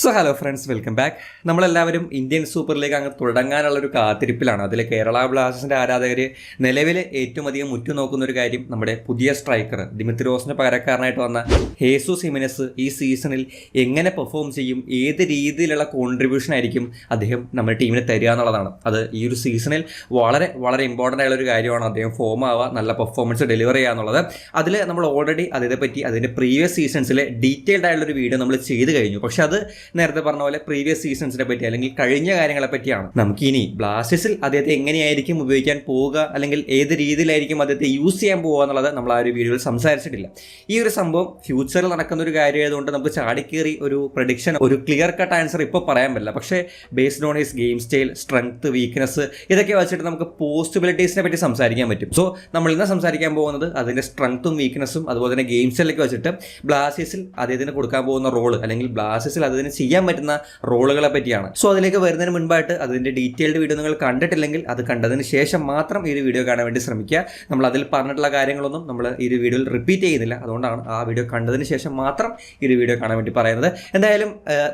Hello friends, welcome back. നമ്മളെല്ലാവരും Indian super league അങ്ങ് തുടങ്ങാനുള്ളൊരു കാത്തിരിപ്പിലാണ്. അതിൽ കേരള ബ്ലാസ്റ്റേഴ്സിൻ്റെ ആരാധകർ നിലവിൽ ഏറ്റവും അധികം ഉറ്റുനോക്കുന്ന ഒരു കാര്യം നമ്മുടെ പുതിയ സ്ട്രൈക്കർ ദിമിത്രിയോസിന് പകരക്കാരനായിട്ട് വന്ന ഹേസൂസ് ഹിമെനസ് ഈ സീസണിൽ എങ്ങനെ പെർഫോം ചെയ്യും, ഏത് രീതിയിലുള്ള കോൺട്രിബ്യൂഷൻ ആയിരിക്കും അദ്ദേഹം നമ്മുടെ ടീമിന് തരിക എന്നുള്ളതാണ്. അത് ഈ ഒരു സീസണിൽ വളരെ വളരെ ഇമ്പോർട്ടൻ്റ് ആയുള്ളൊരു കാര്യമാണ്. അദ്ദേഹം ഫോം ആവുക, നല്ല പെർഫോമൻസ് ഡെലിവർ ചെയ്യുക എന്നുള്ളത്. അതിൽ നമ്മൾ ഓൾറെഡി അതേപറ്റി അതിൻ്റെ പ്രീവിയസ് സീസൺസിലെ ഡീറ്റെയിൽഡ് ആയുള്ളൊരു വീഡിയോ നമ്മൾ ചെയ്ത് കഴിഞ്ഞു. പക്ഷെ അത് നേരത്തെ പറഞ്ഞ പോലെ പ്രീവിയസ് സീസൺസിനെ പറ്റി അല്ലെങ്കിൽ കഴിഞ്ഞ കാര്യങ്ങളെ പറ്റിയാണ്. നമുക്ക് ഇനി ബ്ലാസ്റ്റേഴ്സിൽ അദ്ദേഹത്തെ എങ്ങനെയായിരിക്കും ഉപയോഗിക്കാൻ പോവുക, അല്ലെങ്കിൽ ഏത് രീതിയിലായിരിക്കും അദ്ദേഹത്തെ യൂസ് ചെയ്യാൻ പോവുക എന്നുള്ളത് നമ്മൾ ആ ഒരു വീഡിയോയിൽ സംസാരിച്ചിട്ടില്ല. ഈ ഒരു സംഭവം ഫ്യൂച്ചറിൽ നടക്കുന്ന ഒരു കാര്യമായതുകൊണ്ട് നമുക്ക് ചാടിക്കേറി ഒരു പ്രഡിക്ഷൻ, ഒരു ക്ലിയർ കട്ട് ആൻസർ ഇപ്പോൾ പറയാൻ പറ്റില്ല. പക്ഷേ based on his game style, strength, weakness, ഇതൊക്കെ വെച്ചിട്ട് നമുക്ക് പോസിബിലിറ്റീസിനെ പറ്റി സംസാരിക്കാൻ പറ്റും. സോ നമ്മൾ ഇന്ന് സംസാരിക്കാൻ പോകുന്നത് അതിൻ്റെ സ്ട്രെങ്ത്തും വീക്ക്നെസ്സും അതുപോലെ തന്നെ ഗെയിം സ്റ്റൈലൊക്കെ വെച്ചിട്ട് ബ്ലാസ്റ്റേഴ്സിൽ അദ്ദേഹത്തിന് കൊടുക്കാൻ പോകുന്ന റോള്, അല്ലെങ്കിൽ ബ്ലാസ്റ്റേഴ്സിൽ അതിന് ചെയ്യാൻ പറ്റുന്ന റോളുകളെ പറ്റിയാണ്. സോ അതിലേക്ക് വരുന്നതിന് മുൻപായിട്ട് അതിൻ്റെ ഡീറ്റെയിൽഡ് വീഡിയോ നിങ്ങൾ കണ്ടിട്ടില്ലെങ്കിൽ അത് കണ്ടതിന് ശേഷം മാത്രം ഈ ഒരു വീഡിയോ കാണാൻ വേണ്ടി ശ്രമിക്കുക. നമ്മൾ അതിൽ പറഞ്ഞിട്ടുള്ള കാര്യങ്ങളൊന്നും നമ്മൾ ഈ ഒരു വീഡിയോയിൽ റിപ്പീറ്റ് ചെയ്യുന്നില്ല. അതുകൊണ്ടാണ് ആ വീഡിയോ കണ്ടതിന് ശേഷം മാത്രം ഈ ഒരു വീഡിയോ കാണാൻ വേണ്ടി പറയുന്നത്. എന്തായാലും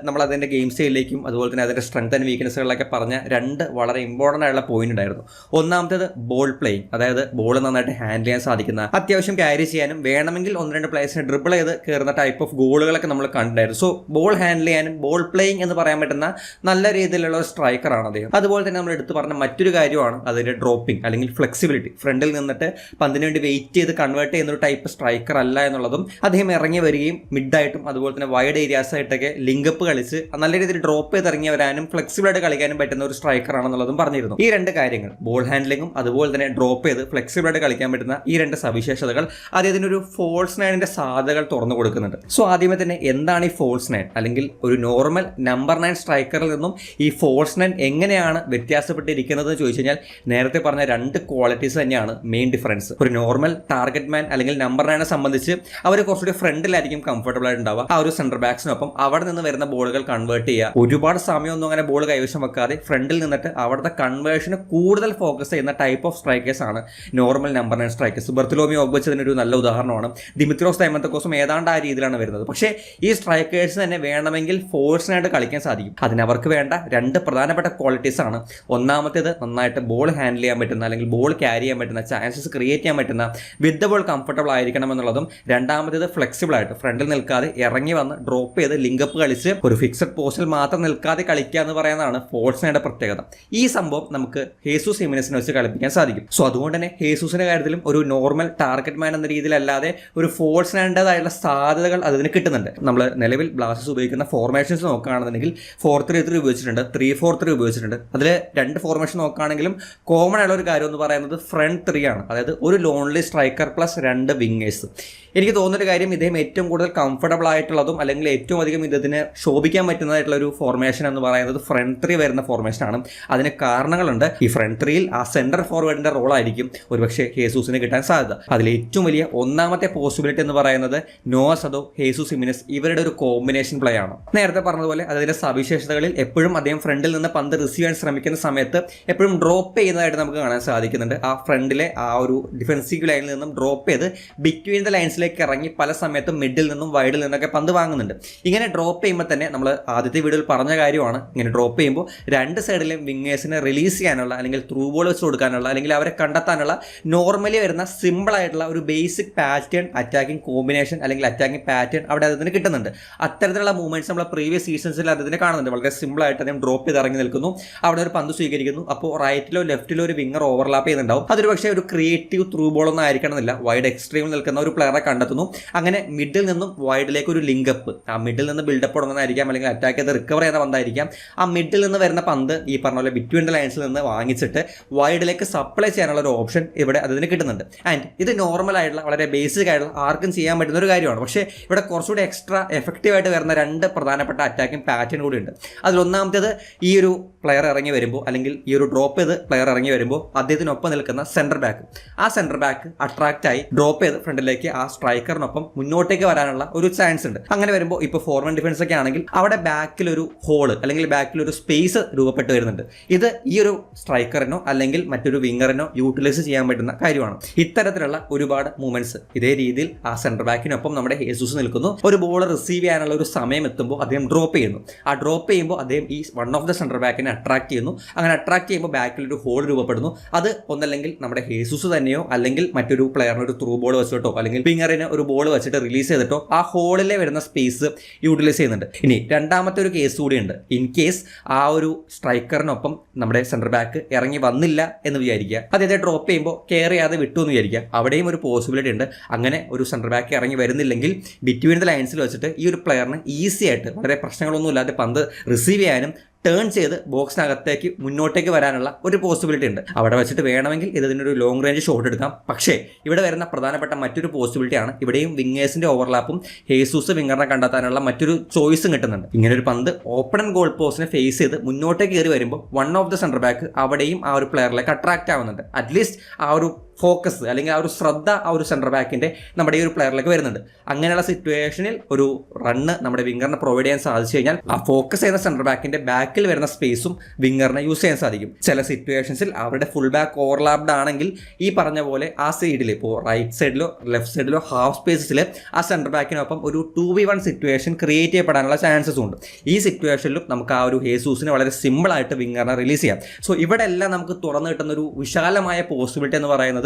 നമ്മൾ അതിൻ്റെ ഗെയിം സ്റ്റൈലിലേക്കും അതുപോലെ തന്നെ അതിൻ്റെ സ്ട്രെങ്ത് ആൻഡ് വീക്ക്നെസ്സുകളിലൊക്കെ പറഞ്ഞ രണ്ട് വളരെ ഇമ്പോർട്ടൻ്റ് ആയിട്ടുള്ള പോയിന്റ് ഉണ്ടായിരുന്നു. ഒന്നാമത്തേത് ബോൾ പ്ലേയിങ്, അതായത് ബോൾ നന്നായിട്ട് ഹാൻഡിൽ ചെയ്യാൻ സാധിക്കുന്ന, അത്യാവശ്യം ക്യാരി ചെയ്യാനും വേണമെങ്കിൽ ഒന്ന് രണ്ട് പ്ലേയേഴ്സിനെ ഡ്രിബിൾ ചെയ്ത് കയറുന്ന ടൈപ്പ് ഓഫ് ഗോളുകളൊക്കെ നമ്മൾ കണ്ടിട്ടുണ്ടായിരുന്നു. സോ ബോൾ ഹാൻഡിൽ ചെയ്യാനും ബോൾ പ്ലേയിങ് എന്ന് പറയാൻ പറ്റുന്ന നല്ല രീതിയിലുള്ള ഒരു സ്ട്രൈക്കറാണ് അദ്ദേഹം. അതുപോലെ തന്നെ നമ്മൾ എടുത്തു പറഞ്ഞ മറ്റൊരു കാര്യമാണ് അതിൻ്റെ ഡ്രോപ്പിംഗ് അല്ലെങ്കിൽ ഫ്ലെക്സിബിലിറ്റി. ഫ്രണ്ടിൽ നിന്നിട്ട് പന്തിന് വേണ്ടി വെയിറ്റ് ചെയ്ത് കൺവേർട്ട് ചെയ്യുന്ന ഒരു ടൈപ്പ് സ്ട്രൈക്കർ അല്ല എന്നുള്ളതും, അദ്ദേഹം ഇറങ്ങി വരികയും മിഡായിട്ടും അതുപോലെ തന്നെ വൈഡ് ഏരിയാസ് ആയിട്ടൊക്കെ ലിങ്കപ്പ് കളിച്ച് നല്ല രീതിയിൽ ഡ്രോപ്പ് ചെയ്ത് ഇറങ്ങി വരാനും ഫ്ലെക്സിബിളായിട്ട് കളിക്കാനും പറ്റുന്ന ഒരു സ്ട്രൈക്കറാണെന്നുള്ളതും പറഞ്ഞിരുന്നു. ഈ രണ്ട് കാര്യങ്ങൾ, ബോൾ ഹാൻഡ്ലിങ്ങും അതുപോലെ തന്നെ ഡ്രോപ്പ് ചെയ്ത് ഫ്ലെക്സിബിളായിട്ട് കളിക്കാൻ പറ്റുന്ന ഈ രണ്ട് സവിശേഷതകൾ അദ്ദേഹത്തിന് ഒരു ഫോൾസ് നയനിന്റെ സാധ്യതകൾ തുറന്നു കൊടുക്കുന്നുണ്ട്. സോ ആദ്യമേ തന്നെ എന്താണ് ഈ ഫോൾസ് നയൻ, അല്ലെങ്കിൽ ഒരു നോർമൽ നമ്പർ 9 സ്ട്രൈക്കറിൽ നിന്നും ഈ ഫോൾസ് നയൻ എങ്ങനെയാണ് വ്യത്യാസപ്പെട്ടിരിക്കുന്നത് എന്ന് ചോദിച്ചു കഴിഞ്ഞാൽ നേരത്തെ പറഞ്ഞ രണ്ട് ക്വാളിറ്റീസ് തന്നെയാണ് മെയിൻ ഡിഫറൻസ്. ഒരു നോർമൽ ടാർഗറ്റ് മാൻ അല്ലെങ്കിൽ നമ്പർ 9 സംബന്ധിച്ച് അവർ കുറച്ചുകൂടി ഫ്രണ്ടിലായിരിക്കും കംഫർട്ടബിൾ ആയിട്ട് ഉണ്ടാവുക. ആ ഒരു സെന്റർ ബാക്സിനൊപ്പം അവിടെ നിന്ന് വരുന്ന ബോളുകൾ കൺവേർട്ട് ചെയ്യുക, ഒരുപാട് സമയമൊന്നും അങ്ങനെ ബോൾ കൈവശം വെക്കാതെ ഫ്രണ്ടിൽ നിന്നിട്ട് അവിടുത്തെ കൺവേർഷന് കൂടുതൽ ഫോക്കസ് ചെയ്യുന്ന ടൈപ്പ് ഓഫ് സ്ട്രൈക്കേഴ്സ് ആണ് നോർമൽ നമ്പർ 9 സ്ട്രൈക്കേഴ്സ്. ബർത്തലോമിയോ ഒഗ്ബച്ചതിനൊരു നല്ല ഉദാഹരണമാണ്. ദിമിത്രോസ് ദൈമന്തക്കോസും ഏതാണ്ട് ആ രീതിയിലാണ് വരുന്നത്. പക്ഷേ ഈ സ്ട്രൈക്കേഴ്സ് തന്നെ വേണമെങ്കിൽ ഫോഴ്സിനായിട്ട് കളിക്കാൻ സാധിക്കും. അതിനവർക്ക് വേണ്ട രണ്ട് പ്രധാനപ്പെട്ട ക്വാളിറ്റീസ് ആണ്. ഒന്നാമത്തേത് നന്നായിട്ട് ബോൾ ഹാൻഡിൽ ചെയ്യാൻ പറ്റുന്ന, അല്ലെങ്കിൽ ബോൾ ക്യാരി ചെയ്യാൻ പറ്റുന്ന, ചാൻസസ് ക്രിയേറ്റ് ചെയ്യാൻ പറ്റുന്ന, വിത്ത് ദ ബോൾ കംഫർട്ടബിൾ ആയിരിക്കണം എന്നുള്ളതും. രണ്ടാമത്തേത് ഫ്ലെക്സിബിൾ ആയിട്ട് ഫ്രണ്ടിൽ നിൽക്കാതെ ഇറങ്ങി വന്ന് ഡ്രോപ്പ് ചെയ്ത് ലിങ്കപ്പ് കളിച്ച് ഒരു ഫിക്സഡ് പോസ്റ്റിൽ മാത്രം നിൽക്കാതെ കളിക്കുക എന്ന് പറയുന്നതാണ് ഫോഴ്സിനയുടെ പ്രത്യേകത. ഈ സംഭവം നമുക്ക് ഹേസൂസ് ഹിമെനസിനെ വെച്ച് കളിപ്പിക്കാൻ സാധിക്കും. സോ അതുകൊണ്ട് തന്നെ ഹേസൂസിന്റെ കാര്യത്തിലും ഒരു നോർമൽ ടാർഗറ്റ് മാൻ എന്ന രീതിയിലല്ലാതെ ഒരു ഫോഴ്സിനേണ്ടതായുള്ള സാധ്യതകൾ അതിന് കിട്ടുന്നുണ്ട്. നമ്മൾ നിലവിൽ ബ്ലാസ്റ്റേഴ്സ് ഉപയോഗിക്കുന്ന ഫോർമേഷൻസ് നോക്കുകയാണെന്നുണ്ടെങ്കിൽ 4-3-3 ഉപയോഗിച്ചിട്ടുണ്ട്, 3-4-3 ഉപയോഗിച്ചിട്ടുണ്ട്. അതിൽ രണ്ട് ഫോർമേഷൻ നോക്കുകയാണെങ്കിലും കോമൺ ആയുള്ള ഒരു കാര്യം എന്ന് പറയുന്നത് ഫ്രണ്ട് 3 ആണ്. അതായത് ഒരു ലോൺലി സ്ട്രൈക്കർ പ്ലസ് രണ്ട് വിങ്ങേഴ്സ്. എനിക്ക് തോന്നുന്നൊരു കാര്യം, ഇദ്ദേഹം ഏറ്റവും കൂടുതൽ കംഫർട്ടബിൾ ആയിട്ടുള്ളതും അല്ലെങ്കിൽ ഏറ്റവും അധികം ഇദ്ദേഹത്തിന് ശോഭിക്കാൻ പറ്റുന്നതായിട്ടുള്ള ഒരു ഫോർമേഷൻ എന്ന് പറയുന്നത് ഫ്രണ്ട് 3 വരുന്ന ഫോർമേഷനാണ്. അതിന് കാരണങ്ങളുണ്ട്. ഈ ഫ്രണ്ട് 3യിൽ ആ സെന്റർ ഫോർവേഡിന്റെ റോളായിരിക്കും ഒരുപക്ഷെ ഹേസൂസിന് കിട്ടാൻ സാധ്യത. അതിൽ ഏറ്റവും വലിയ ഒന്നാമത്തെ പോസിബിലിറ്റി എന്ന് പറയുന്നത് നോവ സദോ, ഹേസൂസ് ഹിമെനസ് ഇവരുടെ ഒരു കോമ്പിനേഷൻ പ്ലേ ആണ്. നേരത്തെ പറഞ്ഞതുപോലെ അതിന്റെ സവിശേഷതകളിൽ എപ്പോഴും അദ്ദേഹം ഫ്രണ്ടിൽ നിന്ന് പന്ത് റിസീവ് ചെയ്യാൻ ശ്രമിക്കുന്ന സമയത്ത് എപ്പോഴും ഡ്രോപ്പ് ചെയ്യുന്നതായിട്ട് നമുക്ക് കാണാൻ സാധിക്കുന്നുണ്ട്. ആ ഫ്രണ്ടിലെ ആ ഒരു ഡിഫൻസീവ് ലൈനിൽ നിന്നും ഡ്രോപ്പ് ചെയ്ത് ബിറ്റ്വീൻ ദ ലൈൻസിലേക്ക് ഇറങ്ങി പല സമയത്തും മിഡിൽ നിന്നും വൈഡിൽ നിന്നൊക്കെ പന്ത് വാങ്ങുന്നുണ്ട്. ഇങ്ങനെ ഡ്രോപ്പ് ചെയ്യുമ്പോൾ തന്നെ നമ്മൾ ആദ്യത്തെ വീഡിയോയിൽ പറഞ്ഞ കാര്യമാണ്, ഇങ്ങനെ ഡ്രോപ്പ് ചെയ്യുമ്പോൾ രണ്ട് സൈഡിലെയും വിങ്ങേഴ്സിനെ റിലീസ് ചെയ്യാനുള്ള, അല്ലെങ്കിൽ ത്രൂ ബോൾ വെച്ച് കൊടുക്കാനുള്ള, അല്ലെങ്കിൽ അവരെ കണ്ടെത്താനുള്ള നോർമലി വരുന്ന സിമ്പിൾ ആയിട്ടുള്ള ഒരു ബേസിക് പാറ്റേൺ, അറ്റാക്കിംഗ് കോമ്പിനേഷൻ അല്ലെങ്കിൽ അറ്റാക്കിംഗ് പാറ്റേൺ അവിടെ അതിന് കിട്ടുന്നുണ്ട്. അത്തരത്തിലുള്ള മൂവ്മെന്റ്സ് നമ്മൾ പ്രീവിയസ് സീസൺസിൽ അതിനെ കാണുന്നുണ്ട്. വളരെ സിമ്പിൾ ആയിട്ട് അദ്ദേഹം ഡ്രോപ്പ് ചെയ്ത് ഇറങ്ങി നിൽക്കുന്നു, അവിടെ ഒരു പന്ത് സ്വീകരിക്കുന്നു, അപ്പോൾ റൈറ്റിലോ ലെഫ്റ്റിലോ ഒരു വിങ്ങർ ഓവർലാപ്പ് ചെയ്യുന്നുണ്ടാവും. അതൊരു പക്ഷേ ഒരു ക്രിയേറ്റീവ് ത്രൂ ബോൾ ഒന്നും ആയിരിക്കണമെന്നില്ല, വൈഡ് എക്സ്ട്രീമിൽ നിൽക്കുന്ന ഒരു പ്ലെയറെ കണ്ടെത്തുന്നു. അങ്ങനെ മിഡിൽ നിന്നും വൈഡിലേക്ക് ഒരു ലിങ്കപ്പ്, ആ മിഡിൽ നിന്ന് ബിൽഡപ്പ് തുടങ്ങുന്നതായിരിക്കാം, അല്ലെങ്കിൽ അറ്റാക്ക് ചെയ്ത് റിക്കവർ ചെയ്യുന്ന പന്തായിരിക്കാം. ആ മിഡിൽ നിന്ന് വരുന്ന പന്ത് ഈ പറഞ്ഞ പോലെ ബിറ്റ്വീൻ ദ ലൈൻസിൽ നിന്ന് വാങ്ങിച്ചിട്ട് വൈഡിലേക്ക് സപ്ലൈ ചെയ്യാനുള്ള ഒരു ഓപ്ഷൻ ഇവിടെ അതിന് കിട്ടുന്നുണ്ട്. ആൻഡ് ഇത് നോർമൽ ആയിട്ടുള്ള വളരെ ബേസിക് ആയിട്ടുള്ള ആർക്കും ചെയ്യാൻ പറ്റുന്ന ഒരു കാര്യമാണ്. പക്ഷേ ഇവിടെ കുറച്ചുകൂടി എക്സ്ട്രാ എഫക്റ്റീവ് ആയിട്ട് വരുന്ന രണ്ട് പ്രധാനപ്പെട്ട അറ്റാക്കിംഗ് പാറ്റേൺ കൂടി ഉണ്ട്. അതിലൊന്നാമത്തേത്, ഈ ഒരു പ്ലെയർ ഇറങ്ങി വരുമ്പോൾ, അല്ലെങ്കിൽ ഈ ഒരു ഡ്രോപ്പ് ചെയ്ത് പ്ലെയർ ഇറങ്ങി വരുമ്പോൾ അദ്ദേഹത്തിനൊപ്പം നിൽക്കുന്ന സെന്റർ ബാക്ക്, ആ സെന്റർ ബാക്ക് അട്രാക്റ്റ് ആയി ഡ്രോപ്പ് ചെയ്ത് ഫ്രണ്ടിലേക്ക് ആ സ്ട്രൈക്കറിനൊപ്പം മുന്നോട്ടേക്ക് വരാനുള്ള ഒരു ചാൻസ് ഉണ്ട്. അങ്ങനെ വരുമ്പോൾ ഇപ്പോൾ ഫോർമൻ ഡിഫൻസ് ഒക്കെ ആണെങ്കിൽ അവിടെ ബാക്കിൽ ഒരു ഹോള് അല്ലെങ്കിൽ ബാക്കിൽ ഒരു സ്പേസ് രൂപപ്പെട്ട് വരുന്നുണ്ട്. ഇത് ഈ ഒരു സ്ട്രൈക്കറിനോ അല്ലെങ്കിൽ മറ്റൊരു വിങ്ങറിനോ യൂട്ടിലൈസ് ചെയ്യാൻ പറ്റുന്ന കാര്യമാണ്. ഇത്തരത്തിലുള്ള ഒരുപാട് മൂവ്മെന്റ്സ് ഇതേ രീതിയിൽ ആ സെന്റർ ബാക്കിനൊപ്പം നമ്മുടെ ഹേസൂസ് നിൽക്കുന്നു. ഒരു ബോൾ റിസീവ് ചെയ്യാനുള്ള ഒരു സമയം എത്തുമ്പോൾ അദ്ദേഹം ആദ്യം ഡ്രോപ്പ് ചെയ്യുന്നു. ആ ഡ്രോപ്പ് ചെയ്യുമ്പോൾ അദ്ദേഹം ഈ വൺ ഓഫ് ദ സെൻറ്റർ ബാക്കിനെ അട്രാക്ട് ചെയ്യുന്നു. അങ്ങനെ അട്രാക്ട് ചെയ്യുമ്പോൾ ബാക്കിൽ ഒരു ഹോൾ രൂപപ്പെടുന്നു. അത് ഒന്നല്ലെങ്കിൽ നമ്മുടെ ഹേസൂസ് തന്നെയോ അല്ലെങ്കിൽ മറ്റൊരു പ്ലെയറിന് ഒരു ത്രൂ ബോൾ വെച്ചിട്ടോ അല്ലെങ്കിൽ ഫിംഗറിന് ഒരു ബോൾ വെച്ചിട്ട് റിലീസ് ചെയ്തിട്ടോ ആ ഹോളിലെ വരുന്ന സ്പേസ് യൂട്ടിലൈസ് ചെയ്യുന്നുണ്ട്. ഇനി രണ്ടാമത്തെ ഒരു കേസ് കൂടിയുണ്ട്. ഇൻ കേസ് ആ ഒരു സ്ട്രൈക്കറിനൊപ്പം നമ്മുടെ സെൻറ്റർ ബാക്ക് ഇറങ്ങി വന്നില്ല എന്ന് വിചാരിക്കുക, അദ്ദേഹത്തെ ഡ്രോപ്പ് ചെയ്യുമ്പോൾ കെയർ ചെയ്യാതെ വിട്ടു എന്ന് വിചാരിക്കുക, അവിടെയും ഒരു പോസിബിലിറ്റി ഉണ്ട്. അങ്ങനെ ഒരു സെൻറ്റർ ബാക്ക് ഇറങ്ങി വരുന്നില്ലെങ്കിൽ ബിറ്റ്വീൻ ദ ലൈൻസിൽ വെച്ചിട്ട് ഈ ഒരു പ്ലെയറിന് ഈസി ആയിട്ട് വളരെ പ്രശ്നങ്ങളൊന്നും ഇല്ലാതെ പന്ത് റിസീവ് ചെയ്യാനും ടേൺ ചെയ്ത് ബോക്സിനകത്തേക്ക് മുന്നോട്ടേക്ക് വരാനുള്ള ഒരു പോസിബിലിറ്റി ഉണ്ട്. അവിടെ വെച്ചിട്ട് വേണമെങ്കിൽ ഇതിനൊരു ലോങ് റേഞ്ച് ഷോട്ട് എടുക്കാം. പക്ഷേ ഇവിടെ വരുന്ന പ്രധാനപ്പെട്ട മറ്റൊരു പോസിബിലിറ്റിയാണ്, ഇവിടെയും വിങ്ങേഴ്സിന്റെ ഓവർലാപ്പും ഹേസൂസ് വിങ്ങറിനെ കണ്ടെത്താനുള്ള മറ്റൊരു ചോയ്സും കിട്ടുന്നുണ്ട്. ഇങ്ങനെ ഒരു പന്ത് ഓപ്പൺ ആൻഡ് ഗോൾ പോസ്റ്റിനെ ഫേസ് ചെയ്ത് മുന്നോട്ടേക്ക് കയറി വരുമ്പോൾ one of the centre back അവിടെയും ആ ഒരു പ്ലെയറിലേക്ക് അട്രാക്ട് ആവുന്നുണ്ട്. അറ്റ്ലീസ്റ്റ് ആ ഒരു ഫോക്കസ് അല്ലെങ്കിൽ ആ ഒരു ശ്രദ്ധ ആ ഒരു സെൻറ്റർ ബാക്കിൻ്റെ നമ്മുടെ ഈ ഒരു പ്ലെയറിലേക്ക് വരുന്നുണ്ട്. അങ്ങനെയുള്ള സിറ്റുവേഷനിൽ ഒരു റണ്ണ് നമ്മുടെ വിങ്ങറിനെ പ്രൊവൈഡ് ചെയ്യാൻ സാധിച്ചു കഴിഞ്ഞാൽ ആ ഫോക്കസ് ചെയ്യുന്ന സെൻറ്റർ ബാക്കിൻ്റെ ബാക്കിൽ വരുന്ന സ്പേസും വിങ്ങറിനെ യൂസ് ചെയ്യാൻ സാധിക്കും. ചില സിറ്റുവേഷൻസിൽ അവരുടെ ഫുൾ ബാക്ക് ഓവർലാപ്ഡ് ആണെങ്കിൽ ഈ പറഞ്ഞ പോലെ ആ സൈഡിൽ ഇപ്പോൾ റൈറ്റ് സൈഡിലോ ലെഫ്റ്റ് സൈഡിലോ ഹാഫ് സ്പേസസിൽ ആ സെൻറ്റർ ബാക്കിനൊപ്പം ഒരു 2v1 സിറ്റുവേഷൻ ക്രിയേറ്റ് ചെയ്യപ്പെടാനുള്ള ചാൻസസ് ഉണ്ട്. ഈ സിറ്റുവേഷനിലും നമുക്ക് ആ ഒരു ഹേസൂസിനെ വളരെ സിമ്പിളായിട്ട് വിങ്ങറിനെ റിലീസ് ചെയ്യാം. സോ ഇവിടെ എല്ലാം നമുക്ക് തുറന്നു കിട്ടുന്ന ഒരു വിശാലമായ പോസിബിലിറ്റി എന്ന് പറയുന്നത്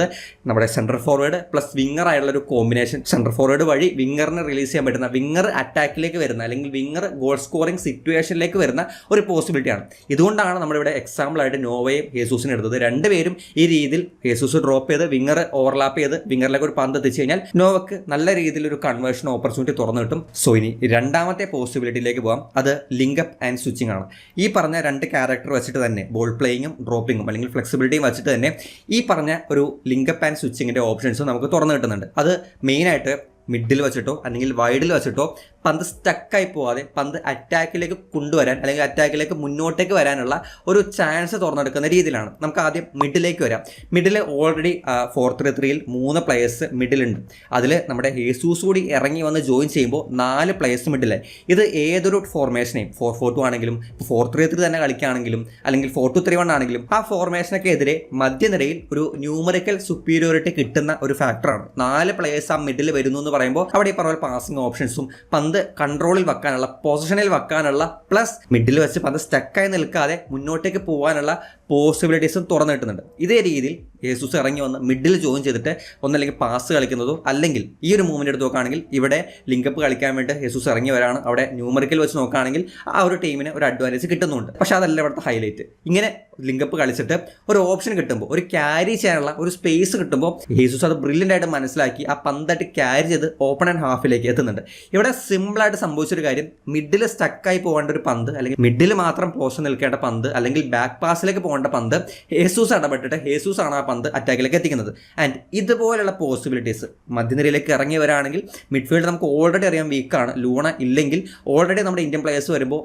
നമ്മുടെ സെൻട്രൽ ഫോർവേഡ് പ്ലസ് വിങ്ങർ ആയിട്ടുള്ള ഒരു കോമ്പിനേഷൻ. സെൻട്രൽ ഫോർവേഡ് വഴി വിങ്ങറിനെ റിലീസ് ചെയ്യാൻ പറ്റുന്ന, വിങ്ങർ അറ്റാക്കിലേക്ക് വരുന്ന അല്ലെങ്കിൽ വിങ്ങർ ഗോൾ സ്കോറിംഗ് സിറ്റുവേഷനിലേക്ക് വരുന്ന ഒരു പോസിബിലിറ്റിയാണ്. ഇതുകൊണ്ടാണ് നമ്മളിവിടെ എക്സാമ്പിൾ ആയിട്ട് നോവയും ഹേസൂസിനെ എടുത്തത്. രണ്ടുപേരും ഈ രീതിയിൽ ഹേസൂസ് ഡ്രോപ്പ് ചെയ്ത് വിങ്ങർ ഓവർലാപ്പ് ചെയ്ത് വിങ്ങറിലേക്ക് ഒരു പന്ത് എത്തിച്ചു കഴിഞ്ഞാൽ നോവക്ക് നല്ല രീതിയിൽ ഒരു കൺവേർഷൻ ഓപ്പർച്യൂണിറ്റി തുറന്നു കിട്ടും. സോ ഇനി രണ്ടാമത്തെ പോസിബിലിറ്റിയിലേക്ക് പോകാം. അത് ലിങ്കപ്പ് ആൻഡ് സ്വിച്ചിങ് ആണ്. ഈ പറഞ്ഞ രണ്ട് ക്യാരക്ടർ വെച്ചിട്ട് തന്നെ ബോൾ പ്ലേയിങ്ങും ഡ്രോപ്പിങ്ങും അല്ലെങ്കിൽ ഫ്ലെക്സിബിലിറ്റിയും വെച്ചിട്ട് തന്നെ ഈ പറഞ്ഞ ഒരു ലിങ്കപ്പ് ആൻഡ് സ്വിച്ചിങ്ങിൻ്റെ ഓപ്ഷൻസ് നമുക്ക് തുറന്നു കിട്ടുന്നുണ്ട്. അത് മെയിനായിട്ട് മിഡിൽ വെച്ചിട്ടോ അല്ലെങ്കിൽ വൈഡിൽ വെച്ചിട്ടോ പന്ത് സ്റ്റക്കായി പോവാതെ പന്ത് അറ്റാക്കിലേക്ക് കൊണ്ടുവരാൻ അല്ലെങ്കിൽ അറ്റാക്കിലേക്ക് മുന്നോട്ടേക്ക് വരാനുള്ള ഒരു ചാൻസ് തുറന്നെടുക്കുന്ന രീതിയിലാണ്. നമുക്ക് ആദ്യം മിഡിലേക്ക് വരാം. മിഡിൽ ഓൾറെഡി 4-3-3-ൽ 3 പ്ലേയേഴ്സ് മിഡിലുണ്ട്. അതിൽ നമ്മുടെ ഹേസൂസ് കൂടി ഇറങ്ങി വന്ന് ജോയിൻ ചെയ്യുമ്പോൾ 4 പ്ലേയേഴ്സ് മിഡിലായി. ഇത് ഏതൊരു ഫോർമേഷനെയും 4-4-2 ആണെങ്കിലും 4-3-3 തന്നെ കളിക്കുകയാണെങ്കിലും അല്ലെങ്കിൽ 4-2-3-1 ആണെങ്കിലും ആ ഫോർമേഷനൊക്കെ എതിരെ മധ്യനിരയിൽ ഒരു ന്യൂമറിക്കൽ സുപ്പീരിയോറിറ്റി കിട്ടുന്ന ഒരു ഫാക്ടറാണ്. 4 പ്ലേയേഴ്സ് ആ മിഡിൽ വരുന്നു എന്ന് പറയുമ്പോൾ അവിടെ ഈ പറഞ്ഞ പാസിംഗ് ഓപ്ഷൻസും പന്ത് കൺട്രോളിൽ വെക്കാനുള്ള, പൊസിഷനിൽ വെക്കാനുള്ള, പ്ലസ് മിഡിൽ വെച്ച് പന്ത് സ്റ്റക്കായി നിൽക്കാതെ മുന്നോട്ടേക്ക് പോകാനുള്ള പോസിബിലിറ്റീസും തുറന്നു കിട്ടുന്നുണ്ട്. ഇതേ രീതിയിൽ ഹേസൂസ് ഇറങ്ങി വന്ന് മിഡിൽ ജോയിൻ ചെയ്തിട്ട് ഒന്നല്ലെങ്കിൽ പാസ് കളിക്കുന്നതോ അല്ലെങ്കിൽ ഈ ഒരു മൂവ്മെന്റ് എടുത്ത് നോക്കുകയാണെങ്കിൽ ഇവിടെ ലിങ്കപ്പ് കളിക്കാൻ വേണ്ടി ഹേസൂസ് ഇറങ്ങി വരാണ്. അവിടെ ന്യൂമറിക്കൽ വെച്ച് നോക്കുകയാണെങ്കിൽ ആ ഒരു ടീമിന് ഒരു അഡ്വാൻറ്റേജ് കിട്ടുന്നുണ്ട്. പക്ഷെ അതല്ല ഇവിടുത്തെ ഹൈലൈറ്റ്. ഇങ്ങനെ ലിങ്കപ്പ് കളിച്ചിട്ട് ഒരു ഓപ്ഷൻ കിട്ടുമ്പോൾ, ഒരു ക്യാരി ചെയ്യാനുള്ള ഒരു സ്പേസ് കിട്ടുമ്പോൾ ഹേസൂസ് അത് ബ്രില്യൻ്റ് ആയിട്ട് മനസ്സിലാക്കി ആ പന്തായിട്ട് ക്യാരി ചെയ്ത് ഓപ്പൺ ആൻഡ് ഹാഫിലേക്ക് എത്തുന്നുണ്ട്. ഇവിടെ സിമ്പിളായിട്ട് സംഭവിച്ചൊരു കാര്യം, മിഡിൽ സ്റ്റക്കായി പോകേണ്ട ഒരു പന്ത് അല്ലെങ്കിൽ മിഡിൽ മാത്രം പോസ്റ്റ് നിൽക്കേണ്ട പന്ത് അല്ലെങ്കിൽ ബാക്ക് പാസിലേക്ക് പോകേണ്ട പന്ത് ഹേസൂസ് ഇടപെട്ടിട്ട് ഹേസൂസ് ആണ് ആ പന്ത് അറ്റാക്കിലേക്ക് എത്തിക്കുന്നത്. ആൻഡ് ഇതുപോലുള്ള പോസിബിലിറ്റീസ് മധ്യനിരയിലേക്ക് ഇറങ്ങി വരാണെങ്കിൽ മിഡ്ഫീൽഡ് നമുക്ക് ഓൾറെഡി അറിയാൻ വീക്കാണ്. ലൂണ ഇല്ലെങ്കിൽ ഓൾറെഡി നമ്മുടെ ഇന്ത്യൻ പ്ലേയേഴ്സ് വരുമ്പോൾ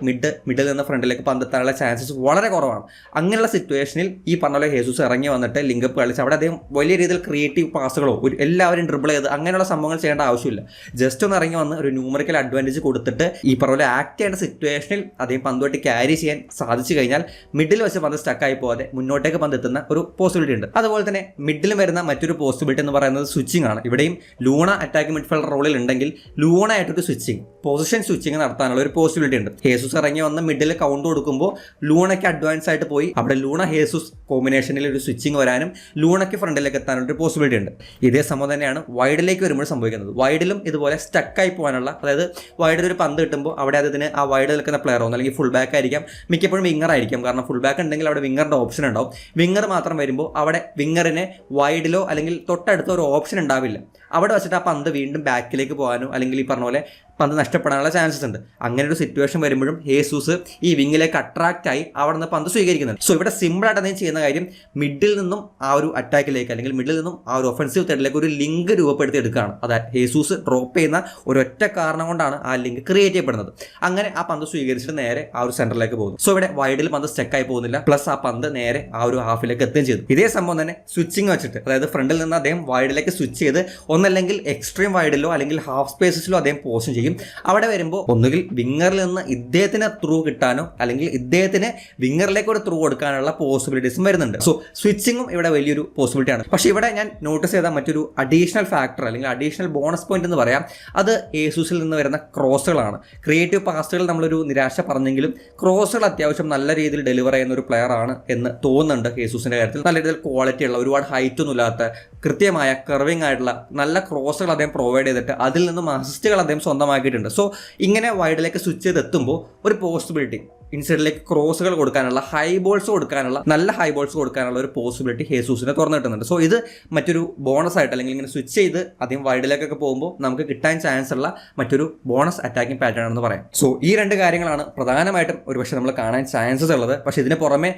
മിഡിൽ നിന്ന് ഫ്രണ്ടിലേക്ക് പന്തെത്താനുള്ള ചാൻസസ് വളരെ കുറവാണ്. അങ്ങനെയുള്ള സിറ്റുവേഷനിൽ ഈ പറഞ്ഞ പോലെ ഹേസൂസ് ഇറങ്ങി വന്നിട്ട് ലിങ്കപ്പ് കളിച്ച് അവിടെ അദ്ദേഹം വലിയ രീതിയിൽ ക്രിയേറ്റീവ് പാസുകളോ എല്ലാവരും ഡ്രിബിൾ ചെയ്ത് അങ്ങനെയുള്ള സംഭവങ്ങൾ ചെയ്യേണ്ട ആവശ്യമില്ല. ജസ്റ്റ് ഒന്ന് ഇറങ്ങി വന്ന് ഒരു ന്യൂമറിക്കൽ അഡ്വാൻറ്റേജ് കൊടുത്തിട്ട് ഈ പറഞ്ഞ പോലെ ആക്ട് ചെയ്യേണ്ട സിറ്റുവേഷനിൽ അദ്ദേഹം പന്തുമായിട്ട് ക്യാരി ചെയ്യാൻ സാധിച്ചു കഴിഞ്ഞാൽ മിഡിൽ വെച്ച് പന്ത് സ്റ്റക്കായി പോകാതെ മുന്നോട്ടേക്ക് പന്ത് എത്തുന്ന ഒരു പോസിബിലിറ്റി ഉണ്ട്. അതുപോലെ തന്നെ മിഡിൽ വരുന്ന മറ്റൊരു പോസിബിലിറ്റി എന്ന് പറയുന്നത് സ്വിച്ചിങ് ആണ്. ഇവിടെയും ലൂണ അറ്റാക്ക് മിഡ്ഫീൽഡർ റോളിൽ ഉണ്ടെങ്കിൽ ലൂണ ആയിട്ടൊരു സ്വിച്ചിങ്, പൊസിഷൻ സ്വിച്ചിങ് നടത്താനുള്ള ഒരു പോസിബിലിറ്റി ഉണ്ട്. ഹേസൂസ് ഇറങ്ങി വന്ന് മിഡിൽ കൗണ്ട് കൊടുക്കുമ്പോൾ ലൂണയ്ക്ക് അഡ്വാൻസ് ആയിട്ട് പോയി അവിടെ ലൂണ ഹേസൂസ് കോമ്പിനേഷനിൽ ഒരു സ്വിച്ചിങ് വരാനും ലൂണയ്ക്ക് ഫ്രണ്ടിലേക്ക് എത്താനുള്ള ഒരു പോസിബിലിറ്റി ഉണ്ട്. ഇതേ സംഭവം തന്നെയാണ് വൈഡിലേക്ക് വരുമ്പോൾ സംഭവിക്കുന്നത്. വൈഡിലും ഇതുപോലെ സ്റ്റക്കായി പോകാനുള്ള, അതായത് വൈഡിൽ ഒരു പന്ത് കിട്ടുമ്പോൾ അവിടെ അതിന് ആ വൈഡ് നിൽക്കുന്ന പ്ലെയർ ഒന്നും അല്ലെങ്കിൽ ഫുൾ ബാക്ക് ആയിരിക്കാം, മിക്കപ്പോഴും വിങ്ങർ ആയിരിക്കും. കാരണം ഫുൾ ബാക്ക് ഉണ്ടെങ്കിൽ അവിടെ വിങ്ങറിന്റെ ഓപ്ഷൻ ഉണ്ടാവും. വിങ്ങർ മാത്രം വരുമ്പോൾ അവിടെ വിങ്ങറിന് വൈഡിലോ അല്ലെങ്കിൽ തൊട്ടടുത്ത ഒരു ഓപ്ഷൻ ഉണ്ടാവില്ല. അവിടെ വെച്ചിട്ട് ആ പന്ത് വീണ്ടും ബാക്കിലേക്ക് പോകാനോ അല്ലെങ്കിൽ ഈ പറഞ്ഞ പോലെ പന്ത് നഷ്ടപ്പെടാനുള്ള ചാൻസസ് ഉണ്ട്. അങ്ങനെ ഒരു സിറ്റുവേഷൻ വരുമ്പോഴും ഹേസൂസ് ഈ വിങ്ങിലേക്ക് അട്രാക്റ്റ് ആയി അവിടെ നിന്ന് പന്ത് സ്വീകരിക്കുന്നുണ്ട്. സോ ഇവിടെ സിമ്പിളായിട്ട് അദ്ദേഹം ചെയ്യുന്ന കാര്യം മിഡിൽ നിന്നും ആ ഒരു അറ്റാക്കിലേക്ക് അല്ലെങ്കിൽ മിഡിൽ നിന്നും ആ ഒരു ഒഫൻസീവ് തേർഡിലേക്ക് ഒരു ലിങ്ക് രൂപപ്പെടുത്തി എടുക്കുകയാണ്. അതായത് ഹേസൂസ് ഡ്രോപ്പ് ചെയ്യുന്ന ഒരൊറ്റ കാരണം കൊണ്ടാണ് ആ ലിങ്ക് ക്രിയേറ്റ് ചെയ്യപ്പെടുന്നത്. അങ്ങനെ ആ പന്ത് സ്വീകരിച്ചിട്ട് നേരെ ആ ഒരു സെന്ററിലേക്ക് പോകുന്നു. സോ ഇവിടെ വൈഡിൽ പന്ത് സ്റ്റക്കായി പോകുന്നില്ല, പ്ലസ് ആ പന്ത് നേരെ ആ ഒരു ഹാഫിലേക്ക് എത്തുകയും ചെയ്തു. ഇതേ സംഭവം തന്നെ സ്വിച്ചിങ് വെച്ചിട്ട്, അതായത് ഫ്രണ്ടിൽ നിന്ന് അദ്ദേഹം വൈഡിലേക്ക് സ്വിച്ച് ചെയ്ത് ഒന്നല്ലെങ്കിൽ എക്സ്ട്രീം വൈഡിലോ അല്ലെങ്കിൽ ഹാഫ് സ്പേസസിലോ അദ്ദേഹം പോസ്റ്റ് ചെയ്യും. സാധിക്കും. അവിടെ വരുമ്പോൾ ഒന്നുകിൽ വിങ്ങറിൽ നിന്ന് ഇദ്ദേഹത്തിന് ത്രൂ കിട്ടാനോ അല്ലെങ്കിൽ ഇദ്ദേഹത്തിന് വിങ്ങറിലേക്ക് ഒരു ത്രൂ കൊടുക്കാനുള്ള പോസിബിലിറ്റീസും വരുന്നുണ്ട്. സോ സ്വിച്ചിങ്ങും ഇവിടെ വലിയൊരു പോസിബിലിറ്റിയാണ്. പക്ഷേ ഇവിടെ ഞാൻ നോട്ടീസ് ചെയ്ത മറ്റൊരു അഡീഷണൽ ഫാക്ടർ അല്ലെങ്കിൽ അഡീഷണൽ ബോണസ് പോയിന്റ് എന്ന് പറയാം, അത് ഏസൂസിൽ നിന്ന് വരുന്ന ക്രോസുകളാണ്. ക്രിയേറ്റീവ് പാസുകൾ നമ്മളൊരു നിരാശ പറഞ്ഞെങ്കിലും ക്രോസുകൾ അത്യാവശ്യം നല്ല രീതിയിൽ ഡെലിവർ ചെയ്യുന്ന ഒരു പ്ലെയർ ആണ് എന്ന് തോന്നുന്നുണ്ട്. ഏസൂസിന്റെ കാര്യത്തിൽ നല്ല രീതിയിൽ ക്വാളിറ്റി ഉള്ള, ഒരുപാട് ഹൈറ്റ് ഒന്നും ഇല്ലാത്ത, കൃത്യമായ കർവിംഗ് ആയിട്ടുള്ള നല്ല ക്രോസുകൾ അദ്ദേഹം പ്രൊവൈഡ് ചെയ്തിട്ട് അതിൽ നിന്നും അസിസ്റ്റുകൾ അദ്ദേഹം സ്വന്തമാക്കിയിട്ടുണ്ട്. സോ ഇങ്ങനെ വൈഡിലേക്ക് സ്വിച്ച് ചെയ്തെത്തുമ്പോൾ ഒരു പോസിബിലിറ്റി ഇൻസൈഡിലേക്ക് ക്രോസുകൾ കൊടുക്കാനുള്ള, ഹൈ ബോൾസ് കൊടുക്കാനുള്ള, നല്ല ഹൈ ബോൾസ് കൊടുക്കാനുള്ള ഒരു പോസിബിലിറ്റി ഹേസൂസിനെ തുറന്നു കിട്ടുന്നുണ്ട്. സോ ഇത് മറ്റൊരു ബോണസ് ആയിട്ട് അല്ലെങ്കിൽ ഇങ്ങനെ സ്വിച്ച് ചെയ്ത് അധികം വൈഡിലേക്കൊക്കെ പോകുമ്പോൾ നമുക്ക് കിട്ടാൻ ചാൻസ് ഉള്ള മറ്റൊരു ബോണസ് അറ്റാക്കിംഗ് പാറ്റേൺ ആണെന്ന് പറയാം. സോ ഈ രണ്ട് കാര്യങ്ങളാണ് പ്രധാനമായിട്ടും ഒരുപക്ഷെ നമ്മൾ കാണാൻ ചാൻസസ് ഉള്ളത്. പക്ഷേ ഇതിന് പുറമെ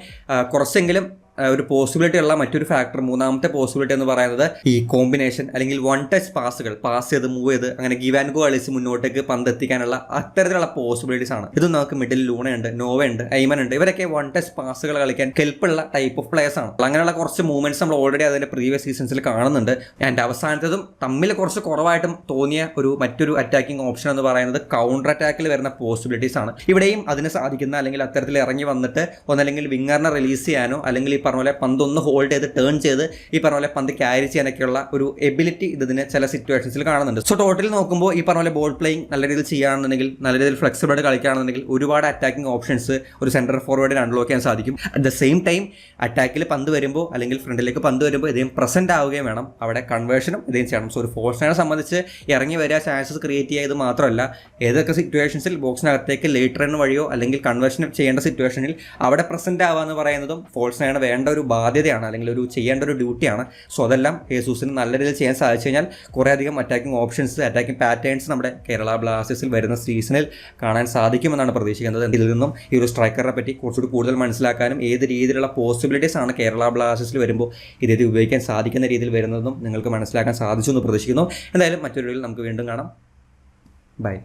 കുറച്ചെങ്കിലും ഒരു പോസിബിലിറ്റി ഉള്ള മറ്റൊരു ഫാക്ടർ, മൂന്നാമത്തെ പോസിബിലിറ്റി എന്ന് പറയുന്നത് ഈ കോമ്പിനേഷൻ അല്ലെങ്കിൽ വൺ ടച്ച് പാസുകൾ, പാസ് ചെയ്ത് മൂവ് ചെയ്ത് അങ്ങനെ ഗിവ് ആൻഡ് ഗോ കളിച്ച് മുന്നോട്ടേക്ക് പന്ത് എത്തിക്കാനുള്ള അത്തരത്തിലുള്ള പോസിബിലിറ്റീസ് ആണ്. ഇത് നമുക്ക് മിഡിൽ ലൂണയുണ്ട്, നോവയുണ്ട്, ഐമൻ ഉണ്ട്. ഇവരൊക്കെ വൺ ടച്ച് പാസുകൾ കളിക്കാൻ കെൽപ്പുള്ള ടൈപ്പ് ഓഫ് പ്ലേയേഴ്സ് ആണ്. അങ്ങനെയുള്ള കുറച്ച് മൂവ്മെന്റ്സ് നമ്മൾ ഓൾറെഡി അതിന്റെ പ്രീവിയസ് സീസൺസിൽ കാണുന്നുണ്ട്. ആൻഡ് അവസാനത്തതും തമ്മിൽ കുറച്ച് കുറവായിട്ടും തോന്നിയ മറ്റൊരു അറ്റാക്കിംഗ് ഓപ്ഷൻ എന്ന് പറയുന്നത് കൗണ്ടർ അറ്റാക്കിൽ വരുന്ന പോസിബിലിറ്റീസ് ആണ്. ഇവിടെയും അതിന് സാധിക്കുന്ന അല്ലെങ്കിൽ അത്തരത്തിൽ ഇറങ്ങി വന്നിട്ട് ഒന്നല്ലെങ്കിൽ വിങ്ങറിനെ റിലീസ് ചെയ്യാനോ അല്ലെങ്കിൽ ഈ പറഞ്ഞ പോലെ പന്ത് ഒന്ന് ഹോൾഡ് ചെയ്ത് ടേൺ ചെയ്ത് ഈ പറഞ്ഞ പോലെ പന്ത് ക്യാരി ചെയ്യാനൊക്കെയുള്ള ഒരു എബിലിറ്റി ഇതിന് ചില സിറ്റുവേഷൻസിൽ കാണുന്നുണ്ട്. സോ ടോട്ടൽ നോക്കുമ്പോൾ ഈ പറഞ്ഞ പോലെ ബോൾ പ്ലേയിങ് നല്ല രീതിയിൽ ചെയ്യുകയാണെന്നുണ്ടെങ്കിൽ, നല്ല രീതിയിൽ ഫ്ലെക്സിബിൾ ആയിട്ട് കളിക്കുകയാണെന്നുണ്ടെങ്കിൽ ഒരുപാട് അറ്റാക്കിംഗ് ഓപ്ഷൻസ് ഒരു സെന്റർ ഫോർവേഡിന് അൺലോക്ക് ചെയ്യാൻ സാധിക്കും. അറ്റ് ദ സെയിം ടൈം അറ്റാക്കിൽ പന്ത് വരുമ്പോൾ അല്ലെങ്കിൽ ഫ്രണ്ടിലേക്ക് പന്ത് വരുമ്പോൾ ഇദ്ദേഹം പ്രസന്റ് ആവുകയും വേണം, അവിടെ കൺവേർഷനും ഇദ്ദേഹം ചെയ്യണം. സോ ഒരു ഫോഴ്സിനെ സംബന്ധിച്ച് ഇറങ്ങി വരിക, ചാൻസസ് ക്രിയേറ്റ് ചെയ്യുക, ഇത് മാത്രമല്ല ഏതൊക്കെ സിറ്റുവേഷൻസിൽ ബോക്സിനകത്തേക്ക് ലേറ്റ് റൺ വഴിയോ അല്ലെങ്കിൽ കൺവേർഷൻ ചെയ്യേണ്ട സിറ്റുവേഷനിൽ അവിടെ പ്രസന്റ് ആവുക എന്ന് പറയുന്നതും ഫോഴ്സിനാണ് വേണ്ട ഒരു ബാധ്യതയാണ് അല്ലെങ്കിൽ ഒരു ചെയ്യേണ്ട ഒരു ഡ്യൂട്ടിയാണ്. സോ അതെല്ലാം ഹേസൂസിന് നല്ല രീതിയിൽ ചെയ്യാൻ സാധിച്ചു കഴിഞ്ഞാൽ കുറേയധികം അറ്റാക്കിംഗ് ഓപ്ഷൻസ്, അറ്റാക്കിംഗ് പാറ്റേൺസ് നമ്മുടെ കേരള ബ്ലാസ്റ്റേഴ്സിൽ വരുന്ന സീസണിൽ കാണാൻ സാധിക്കുമെന്നാണ് പ്രതീക്ഷിക്കുന്നത്. ഇതിൽ നിന്നും ഈ ഒരു സ്ട്രൈക്കറിനെ പറ്റി കുറച്ചുകൂടി കൂടുതൽ മനസ്സിലാക്കാനും ഏത് രീതിയിലുള്ള പോസിബിലിറ്റീസ് ആണ് കേരള ബ്ലാസ്റ്റേഴ്സിൽ വരുമ്പോൾ ഇത് ഉപയോഗിക്കാൻ സാധിക്കുന്ന രീതിയിൽ വരുന്നതും നിങ്ങൾക്ക് മനസ്സിലാക്കാൻ സാധിച്ചു എന്ന് പ്രതീക്ഷിക്കുന്നു. എന്തായാലും മറ്റൊരു വീഡിയോയിൽ നമുക്ക് വീണ്ടും കാണാം. ബൈ.